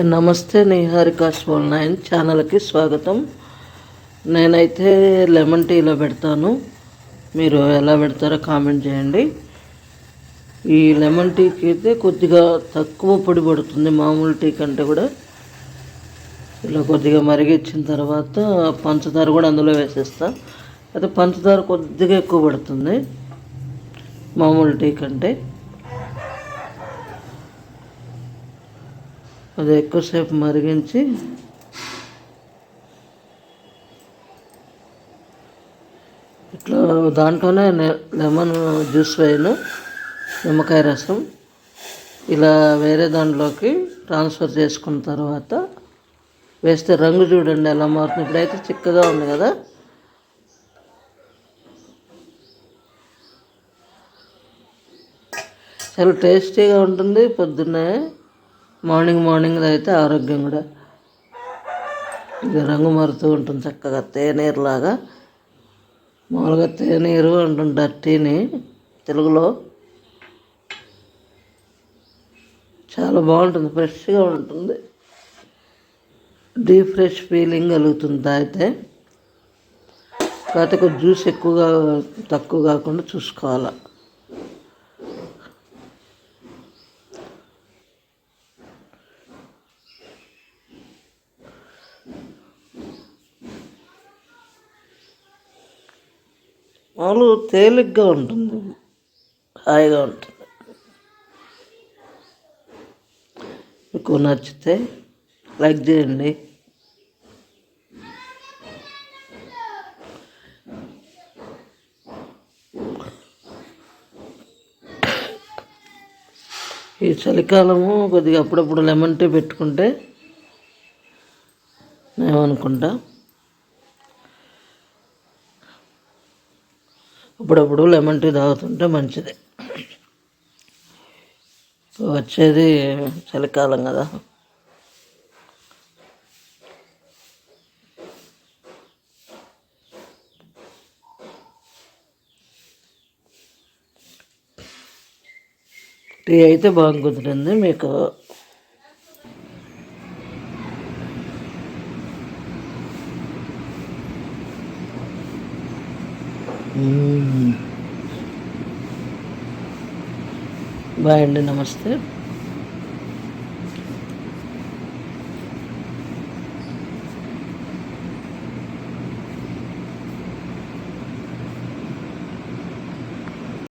నమస్తే, నిహారిక స్మోల్ 9 ఛానల్కి స్వాగతం. నేనైతే లెమన్ టీలో పెడతాను. మీరు ఎలా పెడతారో కామెంట్ చేయండి. ఈ లెమన్ టీకి అయితే కొద్దిగా తక్కువ పొడి పడుతుంది మామూలు టీ కంటే కూడా. ఇలా కొద్దిగా మరిగించిన తర్వాత పంచదార కూడా అందులో వేసేస్తా. అయితే పంచదార కొద్దిగా ఎక్కువ పడుతుంది మామూలు టీ కంటే. అది ఎక్కువసేపు మరిగించి ఇట్లా దాంట్లోనే లెమన్ జ్యూస్ వేయను, నిమ్మకాయ రసం ఇలా వేరే దాంట్లోకి ట్రాన్స్ఫర్ చేసుకున్న తర్వాత వేస్తే రంగు చూడండి ఎలా మారుతుంది. ఇప్పుడైతే చిక్కగా ఉంది కదా. చాలా టేస్టీగా ఉంటుంది. పొద్దున్నే మార్నింగ్ అయితే ఆరోగ్యం కూడా. ఇది రంగు మారుతూ ఉంటుంది చక్కగా, తేనీరులాగా. మామూలుగా తేనీరు అంటుంటారు టీని తెలుగులో. చాలా బాగుంటుంది, ఫ్రెష్గా ఉంటుంది. డీప్ ఫ్రెష్ ఫీలింగ్ కలుగుతుంది తాగితే. కాకపోతే కొంచెం జ్యూస్ ఎక్కువగా తక్కువ కాకుండా చూసుకోవాలి. మామూలు తేలిగ్గా ఉంటుంది, హాయిగా ఉంటుంది. మీకు నచ్చితే లైక్ చేయండి. ఈ చలికాలము కొద్దిగా అప్పుడప్పుడు లెమన్ టీ పెట్టుకుంటే నేమనుకుంటా, అప్పుడప్పుడు లెమన్ టీ తాగుతుంటే మంచిది. వచ్చేది చలికాలం కదా. టీ అయితే బాగా కుదిరింది మీకు. బాయ్ అండి, నమస్తే.